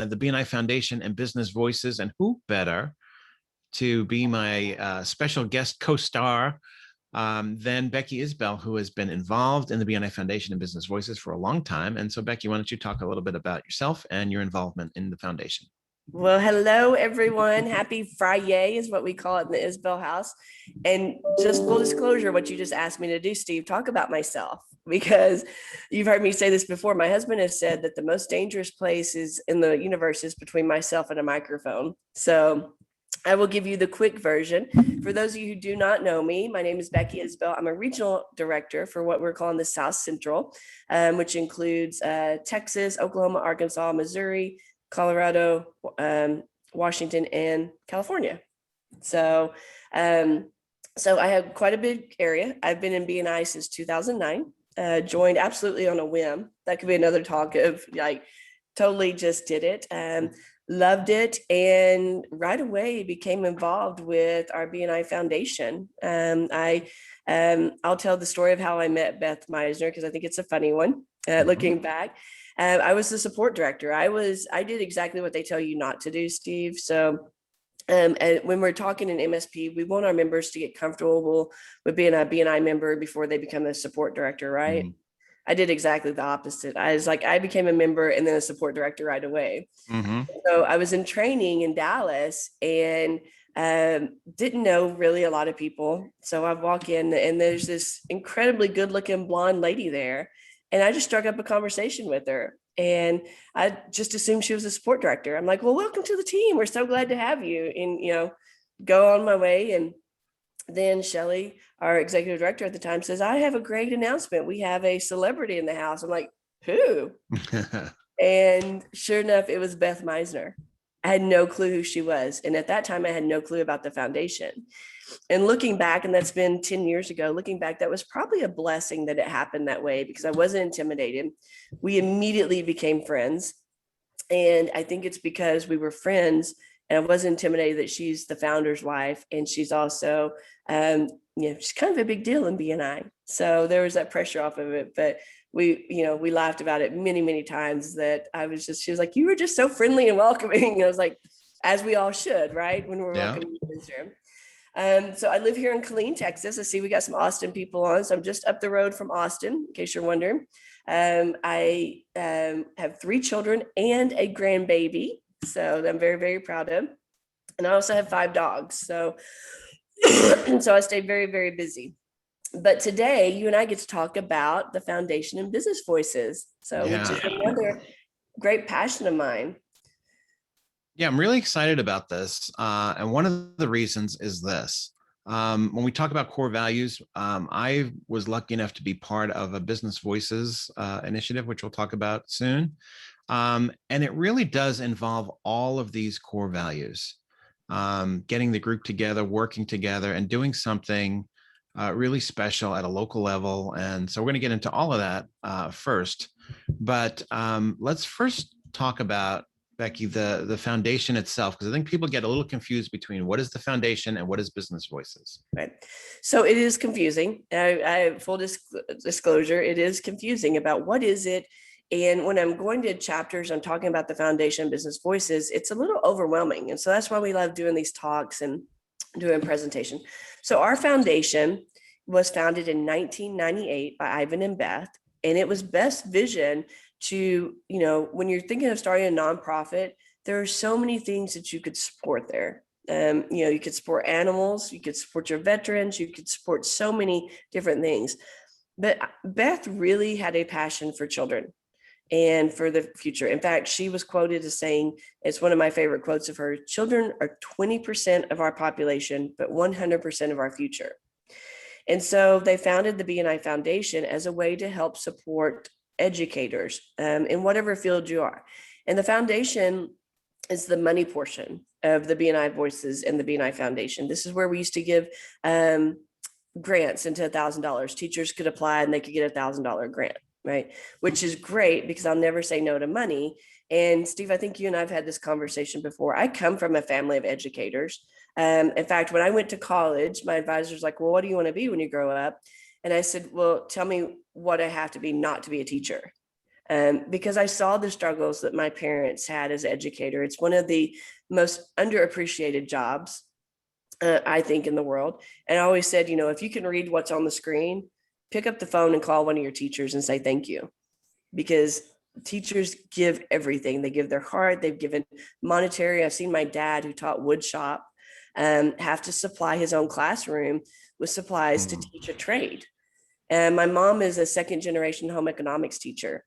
the BNI Foundation and Business Voices, and who better to be my special guest co-star than Becky Isbell, who has been involved in the BNI Foundation and Business Voices for a long time. And so, Becky, why don't you talk a little bit about yourself and your involvement in the foundation? Well, hello, everyone. Happy Friday is what we call it in the Isbell house. And just full disclosure, what you just asked me to do, Steve, talk about myself, because you've heard me say this before. My husband has said that the most dangerous place is in the universe is between myself and a microphone. So I will give you the quick version. For those of you who do not know me, my name is Becky Isbell. I'm a regional director for what we're calling the South Central, which includes Texas, Oklahoma, Arkansas, Missouri, Colorado, Washington, and California. So I have quite a big area. I've been in BNI since 2009, joined absolutely on a whim. That could be another talk of like, totally just did it. Loved it, and right away became involved with our BNI Foundation. I'll tell the story of how I met Beth Meisner because I think it's a funny one. Looking back, I was the support director. I did exactly what they tell you not to do, Steve. So and when we're talking in MSP, we want our members to get comfortable with being a BNI member before they become a support director, right? Mm-hmm. I did exactly the opposite. I became a member and then a support director right away. Mm-hmm. So I was in training in Dallas and didn't know really a lot of people. So I walk in and there's this incredibly good looking blonde lady there. And I just struck up a conversation with her. And I just assumed she was a support director. I'm like, well, welcome to the team. We're so glad to have you. And, go on my way. And then Shelly, our executive director at the time, says, I have a great announcement. We have a celebrity in the house. I'm like, who? And sure enough, it was Beth Meisner. I had no clue who she was. And at that time, I had no clue about the foundation. And looking back, and that's been 10 years ago, looking back, that was probably a blessing that it happened that way because I wasn't intimidated. We immediately became friends. And I think it's because we were friends and I wasn't intimidated that she's the founder's wife. And she's also, she's kind of a big deal in BNI. So there was that pressure off of it. But we laughed about it many, many times that she was like, you were just so friendly and welcoming. And I was like, as we all should, right? When we're welcoming to this room. So I live here in Killeen, Texas. I see we got some Austin people on. So I'm just up the road from Austin, in case you're wondering. I have 3 children and a grandbaby. So I'm very, very proud of. And I also have 5 dogs. So, so I stay very, very busy. But today you and I get to talk about the foundation and business voices. So which is another great passion of mine. Yeah, I'm really excited about this. And one of the reasons is this. When we talk about core values, I was lucky enough to be part of a Business Voices initiative, which we'll talk about soon. And it really does involve all of these core values, getting the group together, working together, and doing something really special at a local level. And so we're going to get into all of that first. But let's first talk about, Becky, the foundation itself, because I think people get a little confused between what is the foundation and what is Business Voices. Right. So it is confusing. I full disclosure, it is confusing about what is it. And when I'm going to chapters, I'm talking about the foundation Business Voices, it's a little overwhelming. And so that's why we love doing these talks and doing presentation. So our foundation was founded in 1998 by Ivan and Beth. And it was Beth's vision to, when you're thinking of starting a nonprofit, there are so many things that you could support there. You could support animals, you could support your veterans, you could support so many different things. But Beth really had a passion for children and for the future. In fact, she was quoted as saying, it's one of my favorite quotes of her, children are 20% of our population, but 100% of our future. And so they founded the BNI Foundation as a way to help support educators in whatever field you are. And the foundation is the money portion of the Bni Voices and the Bni Foundation. This is where we used to give grants into $1,000. Teachers could apply and they could get $1,000 grant, right? Which is great because I'll never say no to money. And Steve, I think you and I've had this conversation before. I come from a family of educators. In fact, when I went to college, my advisor's like, well, what do you want to be when you grow up? And I said, well, tell me what I have to be not to be a teacher. because I saw the struggles that my parents had as educator. It's one of the most underappreciated jobs, I think, in the world. And I always said, if you can read what's on the screen, pick up the phone and call one of your teachers and say thank you, because teachers give everything. They give their heart. They've given monetary. I've seen my dad, who taught wood shop, have to supply his own classroom with supplies to teach a trade. And my mom is a second generation home economics teacher.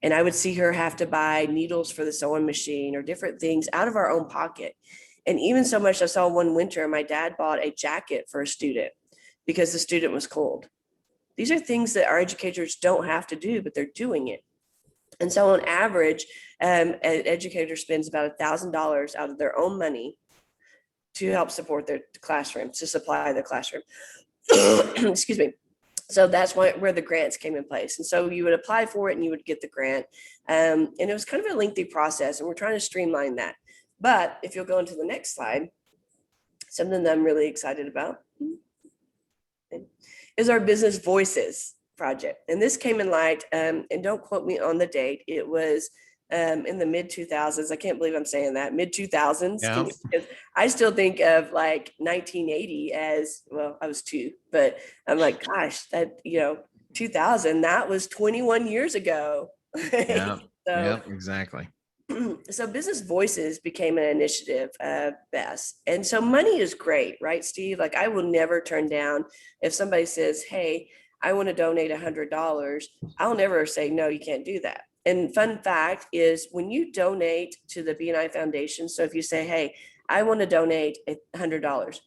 And I would see her have to buy needles for the sewing machine or different things out of our own pocket. And even so much, I saw one winter, my dad bought a jacket for a student because the student was cold. These are things that our educators don't have to do, but they're doing it. And so on average, an educator spends about $1,000 out of their own money to help support their classroom, to supply the classroom. Excuse me. So that's where the grants came in place. And so you would apply for it and you would get the grant. And it was kind of a lengthy process, and we're trying to streamline that. But if you'll go into the next slide, something that I'm really excited about is our Business Voices project. And this came in light, and don't quote me on the date, it was in the mid 2000s. I can't believe I'm saying that, mid 2000s. Yeah. Because I still think of like 1980 as, well, I was 2, but I'm like, gosh, that, 2000, that was 21 years ago. Yeah. So, yeah, exactly. So Business Voices became an initiative, Bess. And so money is great, right, Steve? Like, I will never turn down if somebody says, hey, I want to donate $100. I'll never say, no, you can't do that. And fun fact is, when you donate to the Bni Foundation, so if you say, hey, I want to donate $100,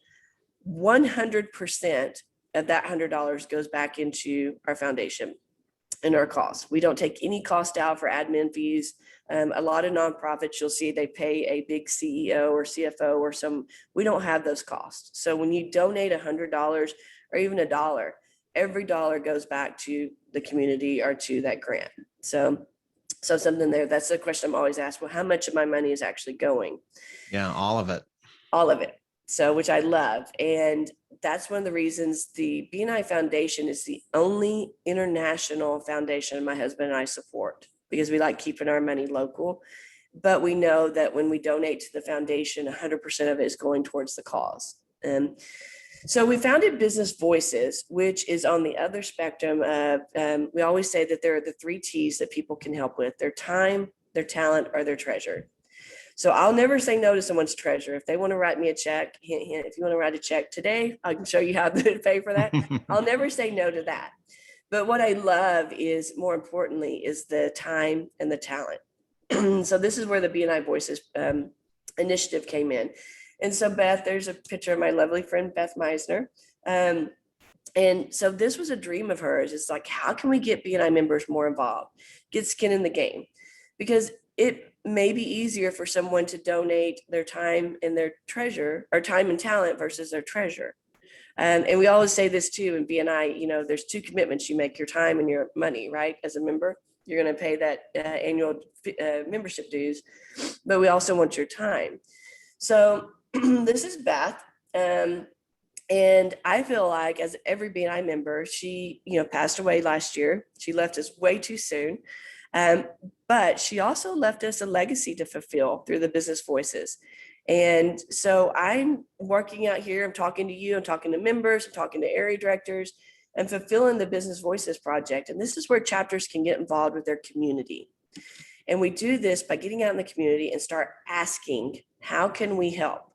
100% of that $100 goes back into our foundation and our costs. We don't take any cost out for admin fees. A lot of nonprofits, you'll see they pay a big CEO or CFO or we don't have those costs. So when you donate $100 or even $1, every dollar goes back to the community or to that grant. So something there, that's the question I'm always asked. Well, how much of my money is actually going? Yeah, all of it. All of it. So, which I love. And that's one of the reasons the Bni Foundation is the only international foundation my husband and I support, because we like keeping our money local. But we know that when we donate to the foundation, 100% of it is going towards the cause. And so we founded Business Voices, which is on the other spectrum of, we always say that there are the 3 T's that people can help with: their time, their talent, or their treasure. So I'll never say no to someone's treasure. If they want to write me a check, hint, hint, if you want to write a check today, I can show you how to pay for that. I'll never say no to that. But what I love is, more importantly, is the time and the talent. So this is where the Bni Voices initiative came in. And so Beth, there's a picture of my lovely friend, Beth Meisner. And so this was a dream of hers. It's like, how can we get Bni members more involved, get skin in the game? Because it may be easier for someone to donate their time and their treasure, or time and talent, versus their treasure. And we always say this too in BNI, there's 2 commitments. You make your time and your money, right? As a member, you're going to pay that annual membership dues, but we also want your time. So this is Beth. And I feel like, as every BNI member, she, passed away last year. She left us way too soon. But she also left us a legacy to fulfill through the Business Voices. And so I'm working out here. I'm talking to you. I'm talking to members. I'm talking to area directors, and fulfilling the Business Voices project. And this is where chapters can get involved with their community. And we do this by getting out in the community and start asking, how can we help?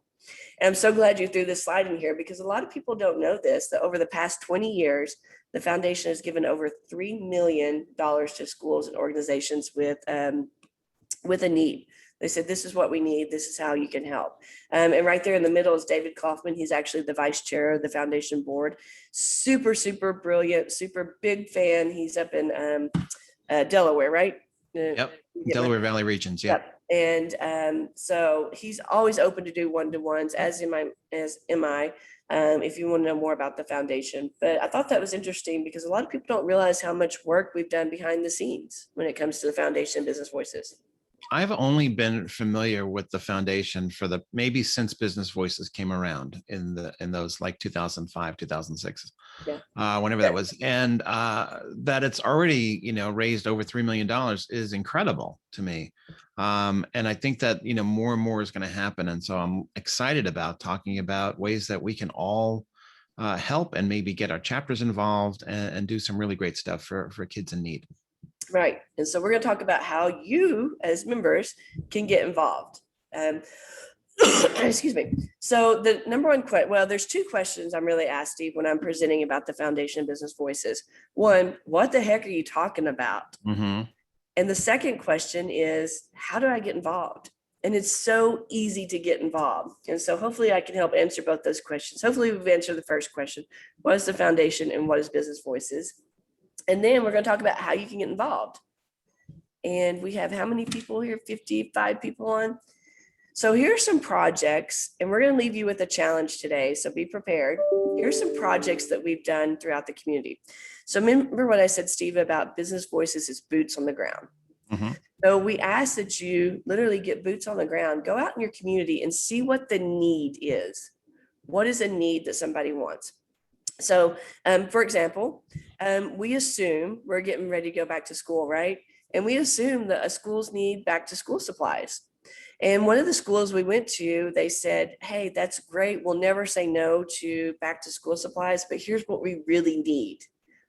And I'm so glad you threw this slide in here, because a lot of people don't know this, that over the past 20 years, the foundation has given over $3 million to schools and organizations with a need. They said, this is what we need. This is how you can help. And right there in the middle is David Kaufman. He's actually the vice chair of the foundation board. Super, super brilliant, super big fan. He's up in Delaware, right? Yep. Delaware Valley Regions. Yeah. Yep. And so he's always open to do one-to-ones, as am I, if you want to know more about the foundation. But I thought that was interesting, because a lot of people don't realize how much work we've done behind the scenes when it comes to the foundation Business Voices. I've only been familiar with the foundation for maybe since Business Voices came around in those like 2005, 2006, Yeah. whenever that was, and that it's already raised over $3 million is incredible to me. And I think that more and more is going to happen, and so I'm excited about talking about ways that we can all help and maybe get our chapters involved and do some really great stuff for kids in need. Right. And so we're going to talk about how you as members can get involved. Excuse me. So the number one question, well, there's two questions I'm really asked, Steve, when I'm presenting about the Foundation of Business Voices. One, what the heck are you talking about? Mm-hmm. And the second question is, how do I get involved? And it's so easy to get involved. And so hopefully I can help answer both those questions. Hopefully we've answered the first question. What is the foundation and what is Business Voices? And then we're going to talk about how you can get involved. And we have how many people here? 55 people on. So here are some projects, and we're going to leave you with a challenge today. So be prepared. Here's some projects that we've done throughout the community. So remember what I said, Steve, about Business Voices is boots on the ground. Mm-hmm. So we ask that you literally get boots on the ground, go out in your community and see what the need is. What is a need that somebody wants? So, for example, we assume we're getting ready to go back to school, right? And we assume that schools need back to school supplies. And one of the schools we went to, they said, hey, that's great. We'll never say no to back to school supplies, but here's what we really need.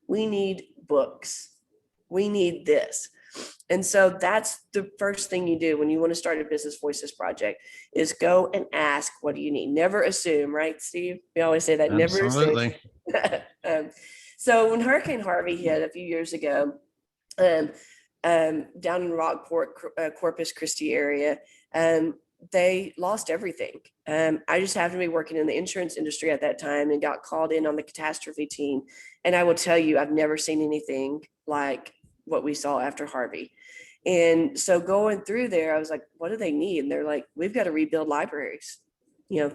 We need books. We need this. And so that's the first thing you do when you want to start a Business Voices project is go and ask, what do you need? Never assume, right, Steve? We always say that. Absolutely. Never assume. So when Hurricane Harvey hit a few years ago, down in Rockport, Corpus Christi area, they lost everything. I just happened to be working in the insurance industry at that time and got called in on the catastrophe team. And I will tell you, I've never seen anything like what we saw after Harvey. And so going through there, I was like, what do they need? And they're like, we've got to rebuild libraries.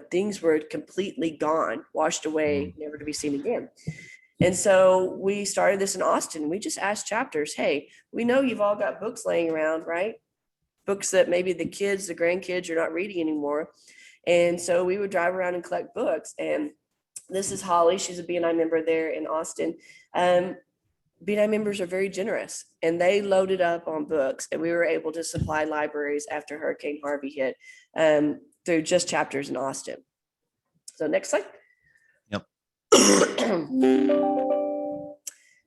Things were completely gone, washed away, never to be seen again. And so we started this in Austin. We just asked chapters, hey, we know you've all got books laying around, right? Books that maybe the kids, the grandkids are not reading anymore. And so we would drive around and collect books. And this is Holly. She's a BNI member there in Austin. BNI members are very generous, and they loaded up on books, and we were able to supply libraries after Hurricane Harvey hit through just chapters in Austin. So next slide. Yep.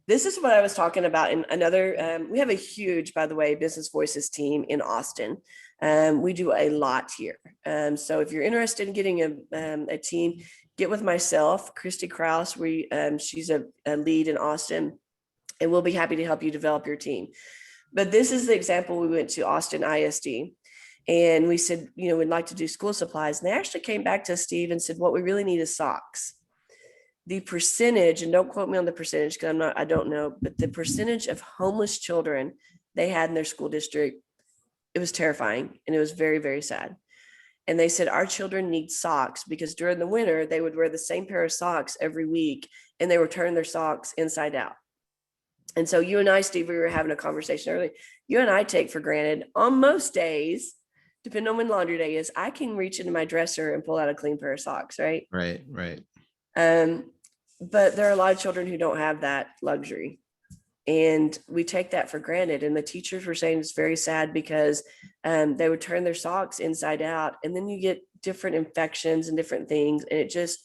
This is what I was talking about in another, we have a huge, by the way, Business Voices team in Austin. We do a lot here. So if you're interested in getting a team, get with myself, Christy Krause. She's a lead in Austin, and we'll be happy to help you develop your team. But this is the example. We went to Austin ISD, and we said, we'd like to do school supplies. And they actually came back to Steve and said, what we really need is socks. The percentage, and don't quote me on the percentage because I don't know, but the percentage of homeless children they had in their school district, it was terrifying. And it was very, very sad. And they said, our children need socks because during the winter, they would wear the same pair of socks every week, and they would turn their socks inside out. And so you and I, Steve, we were having a conversation earlier. You and I take for granted on most days, depending on when laundry day is, I can reach into my dresser and pull out a clean pair of socks, right? Right. But there are a lot of children who don't have that luxury. And we take that for granted. And the teachers were saying it's very sad because they would turn their socks inside out, and then you get different infections and different things. And it just,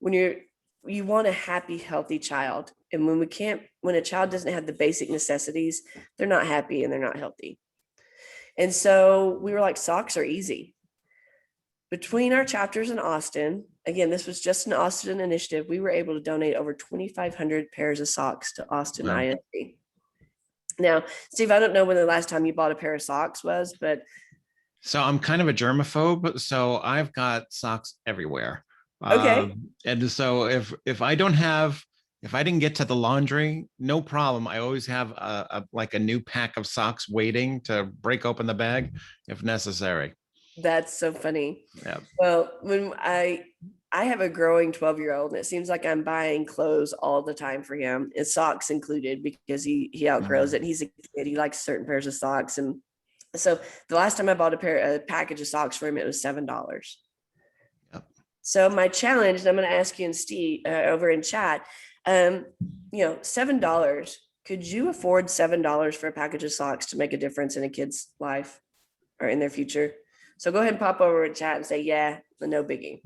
you want a happy, healthy child. And when a child doesn't have the basic necessities, they're not happy and they're not healthy. And so we were like, socks are easy. Between our chapters in Austin, again, this was just an Austin initiative, we were able to donate over 2,500 pairs of socks to Austin ISD. Now, Steve, I don't know when the last time you bought a pair of socks was, but. So I'm kind of a germaphobe, so I've got socks everywhere. Okay. And so if I didn't get to the laundry, no problem. I always have a new pack of socks waiting to break open the bag if necessary. That's so funny. Yeah. Well, when I have a growing 12-year-old, and it seems like I'm buying clothes all the time for him, and socks included, because he outgrows it. He's a kid. He likes certain pairs of socks. And So the last time I bought a package of socks for him, it was $7. Yep. So my challenge, and I'm going to ask you and Steve over in chat, $7. Could you afford $7 for a package of socks to make a difference in a kid's life or in their future? So go ahead and pop over in chat and say, yeah, no biggie.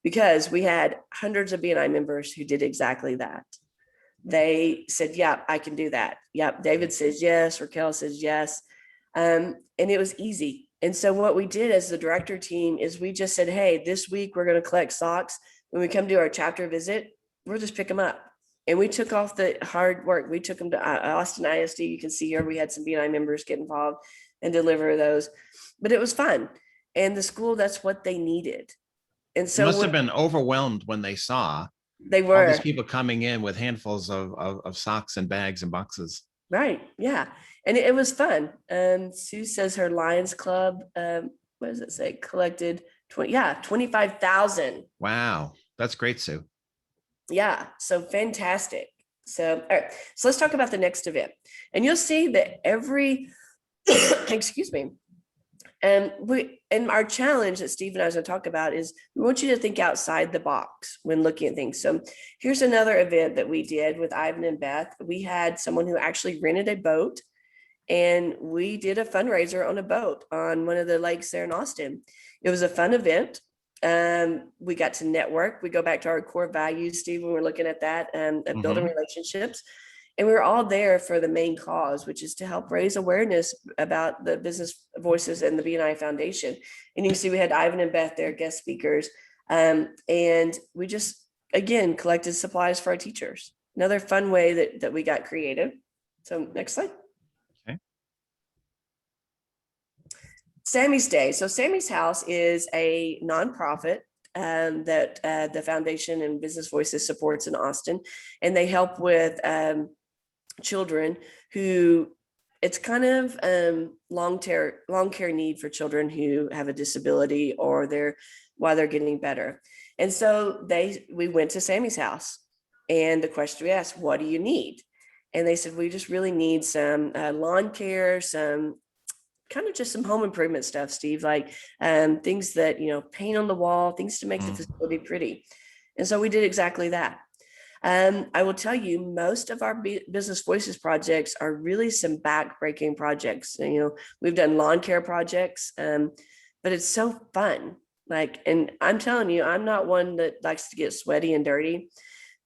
Because we had hundreds of BNI members who did exactly that. They said, yeah, I can do that. Yep. David says yes. Raquel says yes. And it was easy. And so what we did as the director team is we just said, hey, this week we're going to collect socks. When we come do our chapter visit, we'll just pick them up. And we took off the hard work. We took them to Austin ISD. You can see here we had some BNI members get involved and deliver those. But it was fun. And the school, that's what they needed. And so They must have been overwhelmed when they saw they all were these people coming in with handfuls of socks and bags and boxes. right. Yeah. And it was fun. Sue says her Lions Club, what does it say? Collected 25,000. Wow. That's great, Sue. Yeah. So fantastic. So, all right. So let's talk about the next event. And you'll see that every, excuse me, and our challenge that Steve and I was going to talk about is we want you to think outside the box when looking at things. So here's another event that we did with Ivan and Beth. We had someone who actually rented a boat, and we did a fundraiser on a boat on one of the lakes there in Austin. It was a fun event. We got to network. We go back to our core values, Steve, when we're looking at that, of building relationships. And we were all there for the main cause, which is to help raise awareness about the business voices and the BNI Foundation. And you can see we had Ivan and Beth there, guest speakers. And we just, again, collected supplies for our teachers. Another fun way that we got creative. So next slide. Okay. Sammy's Day. So Sammy's House is a nonprofit that the foundation and Business Voices supports in Austin. And they help with children who, it's kind of long care need for children who have a disability or while they're getting better. And so we went to Sammy's house, and the question we asked, what do you need? And they said, we just really need some lawn care, some kind of just some home improvement stuff, Steve, like things that, paint on the wall, things to make the facility pretty. And so we did exactly that. I will tell you, most of our Business Voices projects are really some back-breaking projects. We've done lawn care projects, but it's so fun. And I'm telling you, I'm not one that likes to get sweaty and dirty,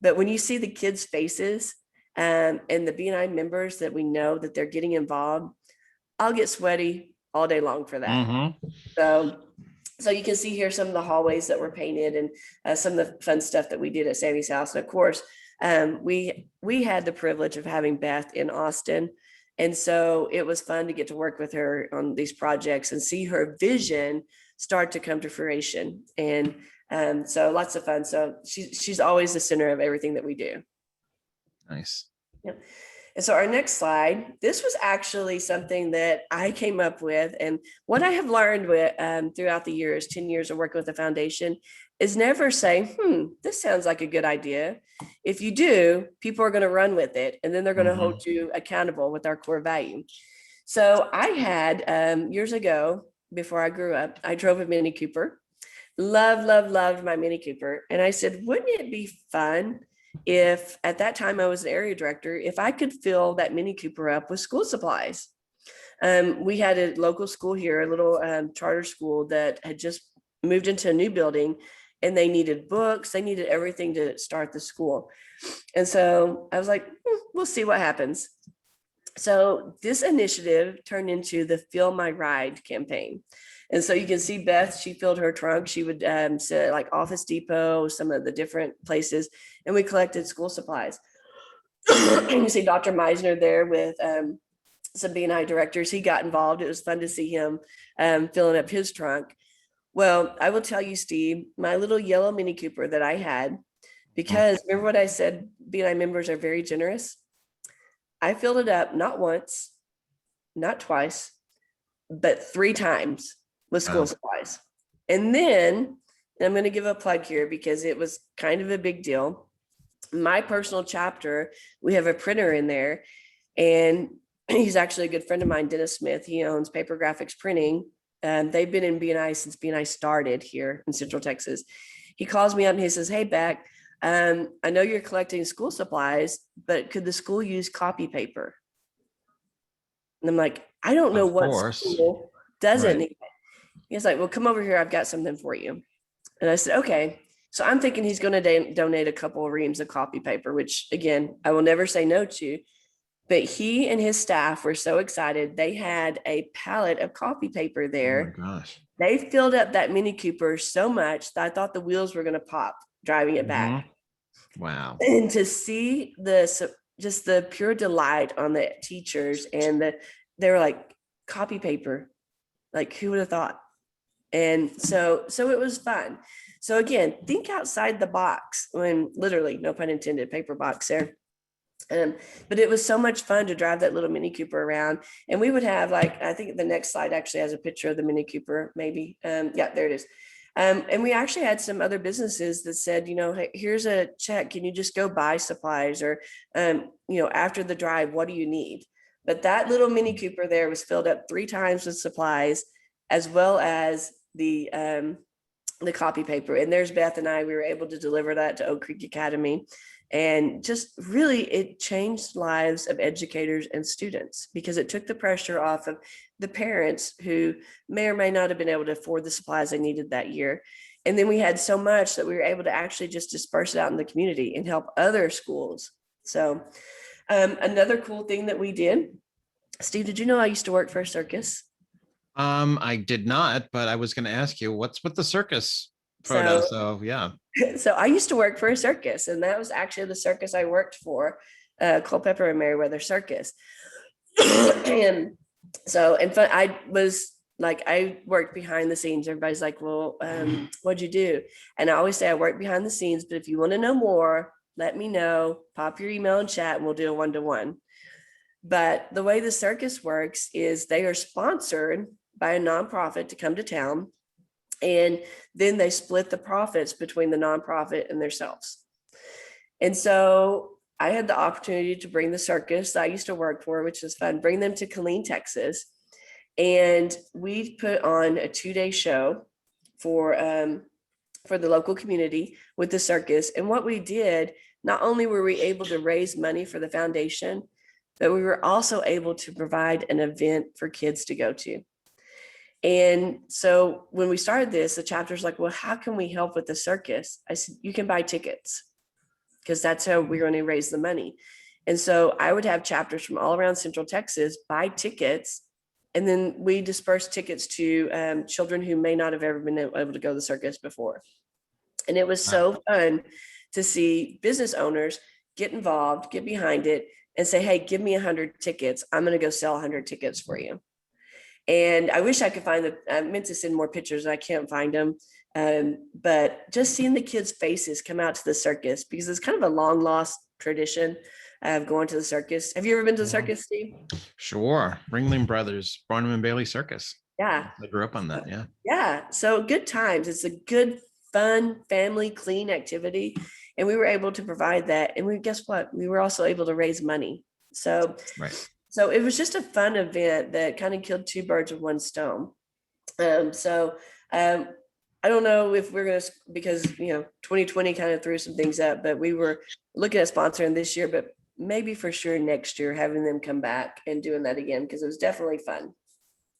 but when you see the kids' faces and the BNI members that we know that they're getting involved, I'll get sweaty all day long for that. So you can see here some of the hallways that were painted and some of the fun stuff that we did at Sammy's house. And of course, we had the privilege of having Beth in Austin. And so it was fun to get to work with her on these projects and see her vision start to come to fruition. And so lots of fun. So she's always the center of everything that we do. Nice. Yep. And so our next slide, this was actually something that I came up with. And what I have learned throughout the years, 10 years of working with the foundation, is never say, this sounds like a good idea. If you do, people are going to run with it, and then they're going to hold you accountable with our core value. So I had, years ago, before I grew up, I drove a Mini Cooper. Loved my Mini Cooper. And I said, wouldn't it be fun if at that time I was an area director, if I could fill that Mini Cooper up with school supplies? We had a local school here, a little charter school that had just moved into a new building, and they needed books. They needed everything to start the school. And so I was like, we'll see what happens. So this initiative turned into the Fill My Ride campaign. And so you can see Beth, she filled her trunk. She would sit like Office Depot, some of the different places, and we collected school supplies. And you see Dr. Meisner there with some BNI directors. He got involved. It was fun to see him filling up his trunk. Well, I will tell you, Steve, my little yellow Mini Cooper that I had, because remember what I said, BNI members are very generous. I filled it up not once, not twice, but 3 times with school supplies. And then, and I'm going to give a plug here because it was kind of a big deal. My personal chapter, we have a printer in there, and he's actually a good friend of mine, Dennis Smith. He owns Paper Graphics Printing. They've been in Bni since Bni started here in Central Texas. He calls me up and he says, "Hey, Beck, I know you're collecting school supplies, but could the school use copy paper?" And I'm like, "I don't know Of what course. school doesn't." Right. He's like, "Well, come over here. I've got something for you." And I said, "Okay." So I'm thinking he's going to donate a couple of reams of copy paper, which again, I will never say no to. But he and his staff were so excited. They had a pallet of copy paper Oh my there. gosh. They filled up that Mini Cooper so much that I thought the wheels were going to pop driving it back. Mhm. Wow. And to see just the pure delight on the teachers and they were like, copy paper, like who would have thought? And so it was fun. So again, think outside the box, when literally, no pun intended, paper box there. But it was so much fun to drive that little Mini Cooper around. And we would have, like, I think the next slide actually has a picture of the Mini Cooper, maybe. Yeah, there it is. And we actually had some other businesses that said, "Hey, here's a check. Can you just go buy supplies?" Or, after the drive, what do you need? But that little Mini Cooper there was filled up 3 times with supplies, as well as the copy paper. And there's Beth and I, we were able to deliver that to Oak Creek Academy. And just really, it changed lives of educators and students because it took the pressure off of the parents who may or may not have been able to afford the supplies they needed that year. And then we had so much that we were able to actually just disperse it out in the community and help other schools. So another cool thing that we did, Steve, did you know I used to work for a circus? I did not, but I was going to ask you, what's with the circus photo? So So yeah. So I used to work for a circus, and that was actually the circus I worked for, Culpeper and Meriwether Circus. And so, and fun, I worked behind the scenes. Everybody's like, "Well, what'd you do?" And I always say I work behind the scenes, but if you want to know more, let me know, pop your email and chat, and we'll do a 1-to-1. But the way the circus works is they are sponsored by a nonprofit to come to town. And then they split the profits between the nonprofit and themselves. And so I had the opportunity to bring the circus that I used to work for, which was fun, bring them to Killeen, Texas. And we put on a 2-day show for the local community with the circus. And what we did, not only were we able to raise money for the foundation, but we were also able to provide an event for kids to go to. And so when we started this, the chapter's like, "Well, how can we help with the circus?" I said, "You can buy tickets because that's how we're going to raise the money." And so I would have chapters from all around Central Texas buy tickets. And then we disperse tickets to children who may not have ever been able to go to the circus before. And it was so fun to see business owners get involved, get behind it, and say, "Hey, give me 100 tickets. I'm going to go sell 100 tickets for you." And I wish I could find I meant to send more pictures and I can't find them. But just seeing the kids' faces come out to the circus, because it's kind of a long lost tradition of going to the circus. Have you ever been to the circus, Steve? Sure. Ringling Brothers, Barnum and Bailey Circus. Yeah. I grew up on that. Yeah. Yeah. So good times. It's a good, fun, family, clean activity. And we were able to provide that. And guess what? We were also able to raise money. So Right. So it was just a fun event that kind of killed 2 birds with 1 stone. I don't know if we're going to, because, 2020 kind of threw some things up, but we were looking at sponsoring this year, but maybe for sure next year, having them come back and doing that again, because it was definitely fun.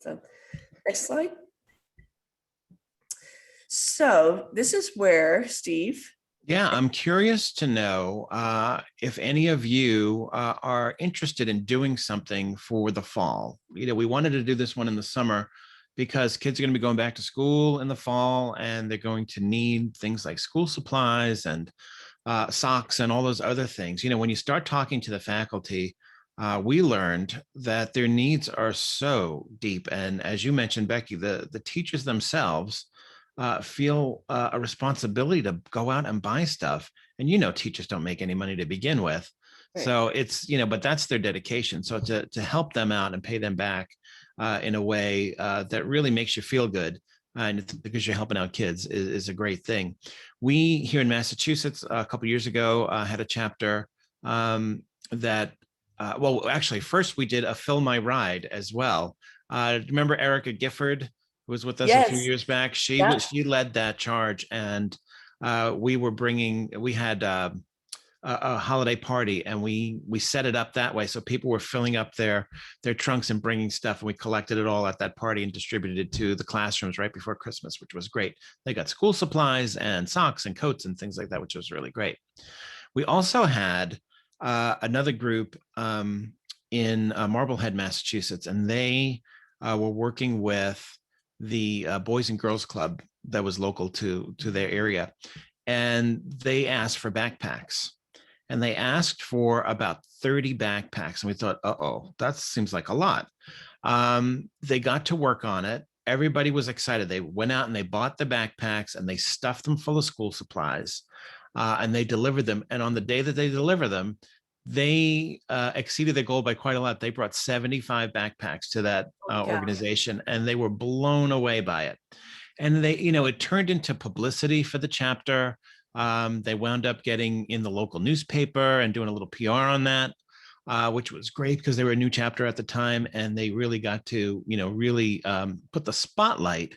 So next slide. So this is where, Steve. Yeah, I'm curious to know if any of you are interested in doing something for the fall. We wanted to do this one in the summer because kids are going to be going back to school in the fall, and they're going to need things like school supplies and socks and all those other things. When you start talking to the faculty, we learned that their needs are so deep. And as you mentioned, Becky, the teachers themselves feel a responsibility to go out and buy stuff. And teachers don't make any money to begin with. Right. So it's, but that's their dedication. So to help them out and pay them back in a way that really makes you feel good, and it's because you're helping out kids is a great thing. We here in Massachusetts a couple of years ago had a chapter that well, actually, first we did a Fill My Ride as well. Remember Erica Gifford, who was with us a few Yes. years back? Yeah. She led that charge, and we had a holiday party, and we set it up that way. So people were filling up their trunks and bringing stuff, and we collected it all at that party and distributed it to the classrooms right before Christmas, which was great. They got school supplies and socks and coats and things like that, which was really great. We also had another group in Marblehead, Massachusetts, and they were working with the Boys and Girls Club that was local to their area, and they asked for backpacks. And they asked for about 30 backpacks, and we thought, oh, that seems like a lot. They got to work on it. Everybody was excited. They went out and they bought the backpacks and they stuffed them full of school supplies, and they delivered them. And on the day that they deliver them, they exceeded their goal by quite a lot. They brought 75 backpacks to that organization, and they were blown away by it. And they, it turned into publicity for the chapter. They wound up getting in the local newspaper and doing a little PR on that, which was great because they were a new chapter at the time, and they really got to, really put the spotlight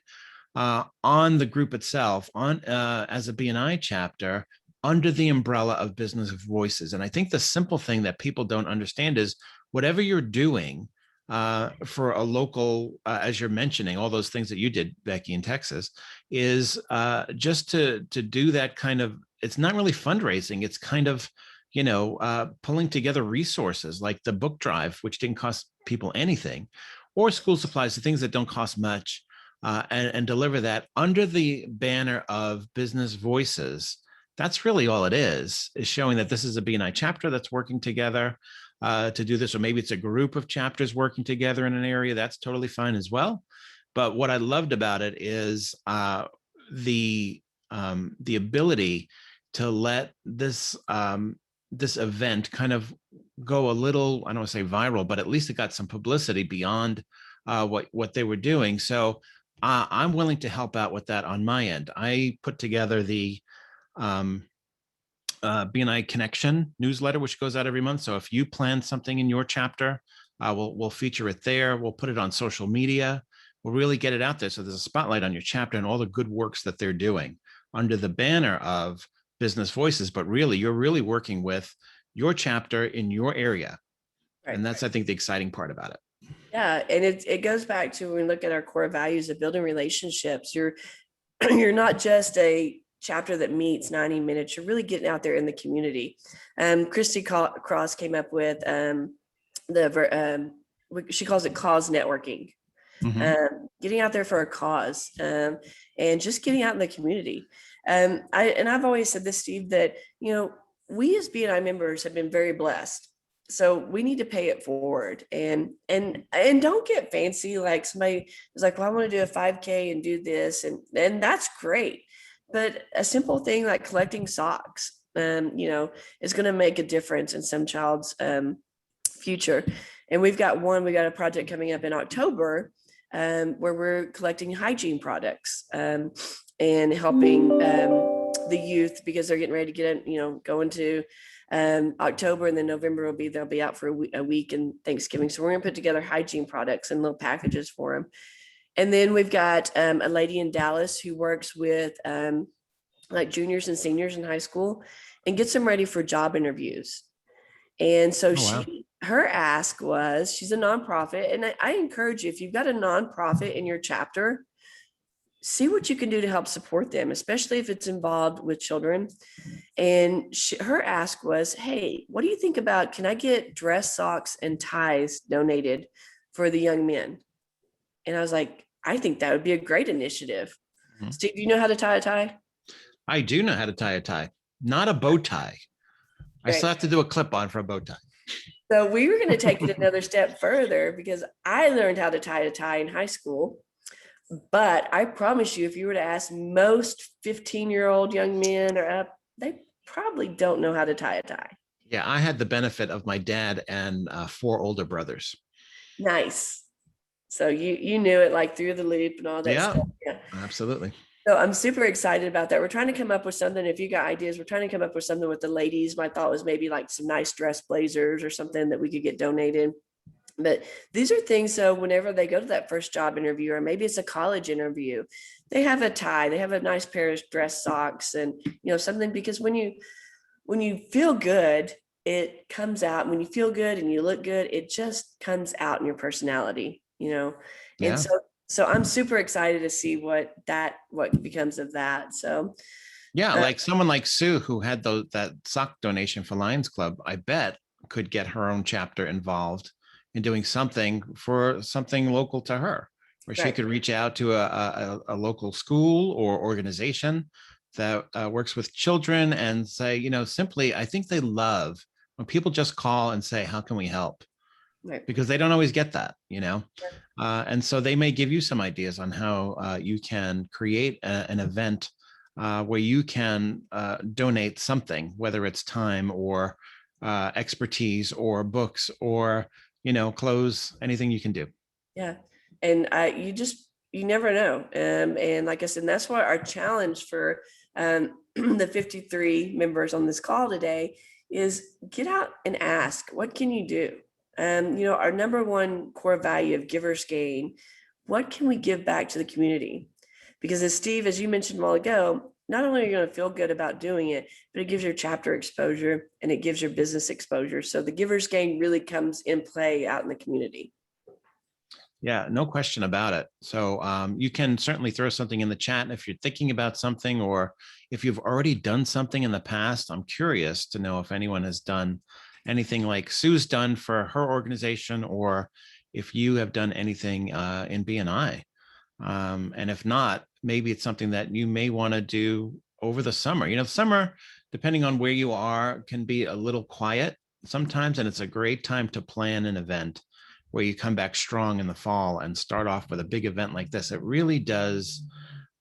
on the group itself, on as a BNI chapter under the umbrella of Business Voices. And I think the simple thing that people don't understand is whatever you're doing for a local, as you're mentioning, all those things that you did, Becky, in Texas, is just to do that kind of, it's not really fundraising. It's kind of, pulling together resources like the book drive, which didn't cost people anything, or school supplies, the things that don't cost much, and deliver that under the banner of Business Voices. That's really all it is showing that this is a BNI chapter that's working together to do this, or maybe it's a group of chapters working together in an area. That's totally fine as well. But what I loved about it is the ability to let this this event kind of go a little, I don't want to say viral, but at least it got some publicity beyond what they were doing. So I'm willing to help out with that on my end. I put together the BNI Connection newsletter, which goes out every month. So if you plan something in your chapter, we'll feature it there. We'll put it on social media. We'll really get it out there. So there's a spotlight on your chapter and all the good works that they're doing under the banner of Business Voices. But really, you're really working with your chapter in your area. Right. And that's, I think, the exciting part about it. Yeah. And it goes back to when we look at our core values of building relationships. You're not just a chapter that meets 90 minutes. You're really getting out there in the community. Christy Cross came up with she calls it cause networking. Mm-hmm. Getting out there for a cause, and just getting out in the community. I've always said this, Steve, that we as BNI members have been very blessed. So we need to pay it forward and don't get fancy. Like somebody is like, well, I want to do a 5K and do this. And that's great. But a simple thing like collecting socks, is going to make a difference in some child's future. And we've got a project coming up in October where we're collecting hygiene products and helping the youth because they're getting ready to get in, go into October, and then November they'll be out for a week and Thanksgiving. So we're going to put together hygiene products and little packages for them. And then we've got a lady in Dallas who works with like juniors and seniors in high school and gets them ready for job interviews. And so her ask was, she's a nonprofit. And I encourage you, if you've got a nonprofit in your chapter, see what you can do to help support them, especially if it's involved with children. And her ask was, hey, what do you think about, can I get dress, socks, and ties donated for the young men? And I was like, I think that would be a great initiative. Mm-hmm. Steve, do you know how to tie a tie? I do know how to tie a tie, not a bow tie. Right. I still have to do a clip on for a bow tie. So we were going to take it another step further because I learned how to tie a tie in high school. But I promise you, if you were to ask most 15-year-old young men or up, they probably don't know how to tie a tie. Yeah, I had the benefit of my dad and 4 older brothers. Nice. So you knew it like through the loop and all that stuff. Yeah, absolutely. So I'm super excited about that. We're trying to come up with something. If you got ideas, we're trying to come up with something with the ladies. My thought was maybe like some nice dress blazers or something that we could get donated. But these are things, so whenever they go to that first job interview, or maybe it's a college interview, they have a tie, they have a nice pair of dress socks, and something, because when you feel good, it comes out. When you feel good and you look good, it just comes out in your personality. And Yeah. so I'm super excited to see what becomes of that. So Yeah, uh, like someone like Sue who had that sock donation for Lions Club, I bet could get her own chapter involved in doing something for something local to her, where she right. could reach out to a local school or organization that works with children and say, simply, I think they love when people just call and say, how can we help? Right. Because they don't always get that. And so they may give you some ideas on how you can create an event where you can donate something, whether it's time or expertise or books or, clothes, anything you can do. Yeah. And you never know. And like I said, that's why our challenge for the 53 members on this call today is get out and ask, what can you do? Our number one core value of givers gain, what can we give back to the community? Because as you mentioned a while ago, not only are you going to feel good about doing it, but it gives your chapter exposure and it gives your business exposure. So the givers gain really comes in play out in the community. Yeah, no question about it. So you can certainly throw something in the chat if you're thinking about something, or if you've already done something in the past. I'm curious to know if anyone has done anything like Sue's done for her organization, or if you have done anything in BNI. And if not, maybe it's something that you may want to do over the summer. The summer, depending on where you are, can be a little quiet sometimes, and it's a great time to plan an event where you come back strong in the fall and start off with a big event like this. It really does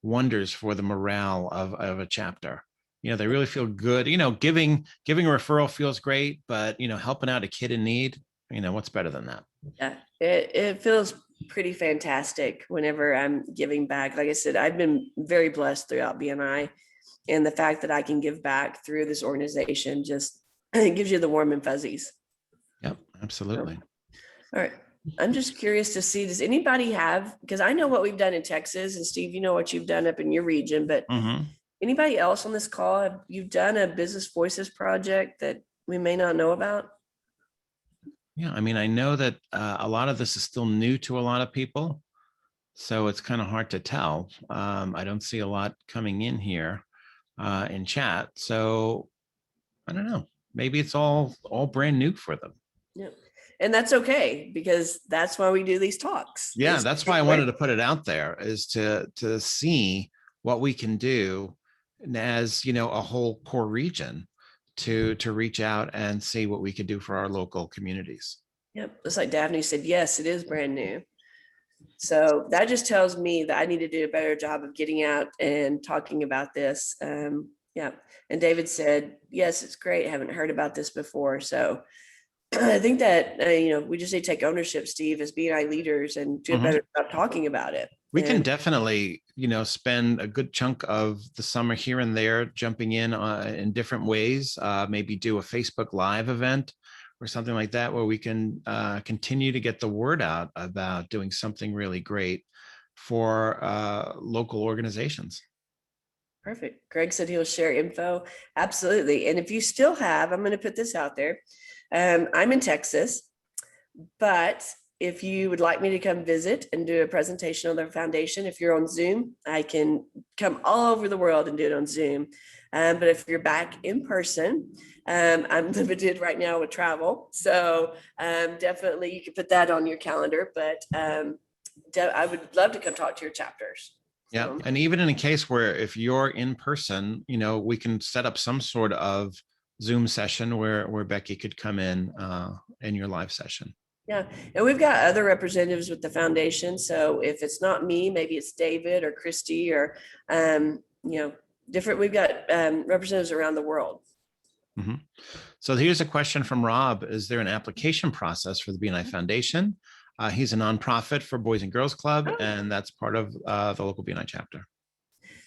wonders for the morale of a chapter. They really feel good. Giving a referral feels great, but helping out a kid in need, what's better than that? Yeah, it feels pretty fantastic whenever I'm giving back. Like I said, I've been very blessed throughout BNI, and the fact that I can give back through this organization just it gives you the warm and fuzzies. Yep, absolutely. All right. I'm just curious to see, does anybody have, because I know what we've done in Texas, and Steve, you know what you've done up in your region, but anybody else on this call, have you done a Business Voices project that we may not know about? Yeah, I mean, I know that a lot of this is still new to a lot of people, so it's kind of hard to tell. I don't see a lot coming in here in chat, so I don't know. Maybe it's all brand new for them. Yeah. And that's okay, because that's why we do these talks. Yeah, that's why I wanted to put it out there, is to see what we can do as a whole core region to reach out and see what we could do for our local communities. Yep. It's like Daphne said, yes, it is brand new. So that just tells me that I need to do a better job of getting out and talking about this. Yeah. And David said, yes, it's great. I haven't heard about this before. So I think that, we just need to take ownership, Steve, as BNI leaders, and do a better job talking about it. We can definitely, spend a good chunk of the summer here and there jumping in different ways, maybe do a Facebook Live event or something like that, where we can continue to get the word out about doing something really great for local organizations. Perfect. Greg said he'll share info. Absolutely. And if you still have, I'm going to put this out there. I'm in Texas, but if you would like me to come visit and do a presentation on their foundation, if you're on Zoom, I can come all over the world and do it on Zoom. But if you're back in person, I'm limited right now with travel. So definitely you can put that on your calendar, but I would love to come talk to your chapters. Yeah. And even in a case where if you're in person, we can set up some sort of Zoom session where Becky could come in your live session. Yeah. And we've got other representatives with the foundation. So if it's not me, maybe it's David or Christy or, different, we've got representatives around the world. So here's a question from Rob. Is there an application process for the BNI Foundation? He's a nonprofit for Boys and Girls Club, and that's part of the local BNI chapter.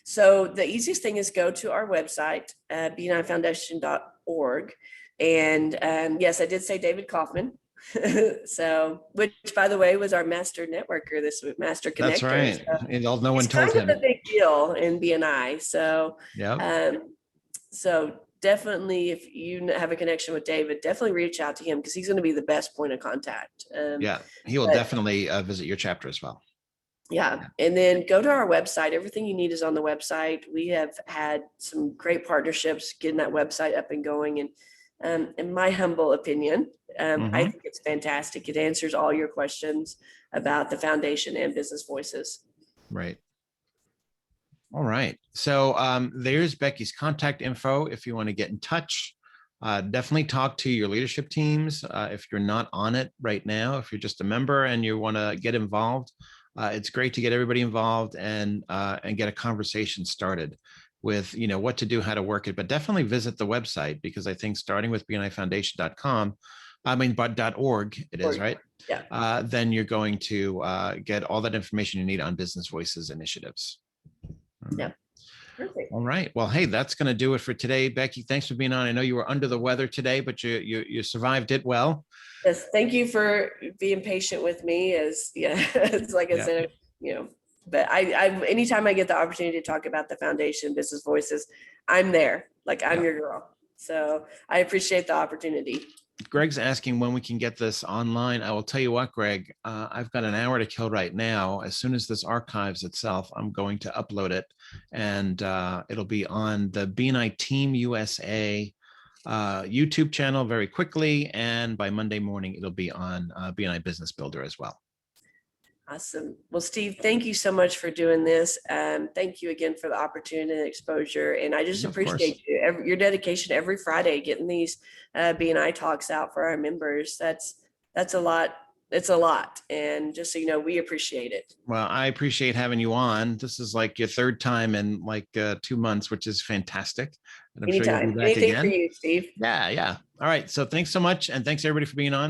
So the easiest thing is go to our website, bnifoundation.org. And yes, I did say David Kaufman. So, which by the way, was our master networker this week, master That's connector. right. So And no one it's told kind of him. a big deal in BNI. So, Yep. so definitely if you have a connection with David, definitely reach out to him because he's going to be the best point of contact. Yeah. He will But definitely visit your chapter as well. yeah. And then go to our website. Everything you need is on the website. We have had some great partnerships getting that website up and going. And in my humble opinion, I think it's fantastic. It answers all your questions about the foundation and Business Voices. Right. All right. So there's Becky's contact info if you want to get in touch. Definitely talk to your leadership teams if you're not on it right now. If you're just a member and you want to get involved, it's great to get everybody involved and get a conversation started with what to do, how to work it. But definitely visit the website because I think starting with bnifoundation.com, but .org it is, right? Yeah. Then you're going to get all that information you need on Business Voices initiatives. Yeah. Perfect. All right. Well, hey, that's going to do it for today. Becky, thanks for being on. I know you were under the weather today, but you survived it well. Yes. Thank you for being patient with me it's like I said, but I anytime I get the opportunity to talk about the foundation, Business Voices, I'm there. Like I'm your girl. So I appreciate the opportunity. Greg's asking when we can get this online. I will tell you what, Greg, I've got an hour to kill right now. As soon as this archives itself, I'm going to upload it and it'll be on the Bni Team USA YouTube channel very quickly. And by Monday morning, it'll be on Bni Business Builder as well. Awesome. Well, Steve, thank you so much for doing this. Thank you again for the opportunity and exposure. And I just appreciate your dedication every Friday, getting these BNI talks out for our members. That's a lot. It's a lot. And just so you know, we appreciate it. Well, I appreciate having you on. This is like your third time in like 2 months, which is fantastic. And I'm Anytime. sure you'll be back Anything again. for you, Steve. Yeah. All right. So thanks so much. And thanks everybody for being on.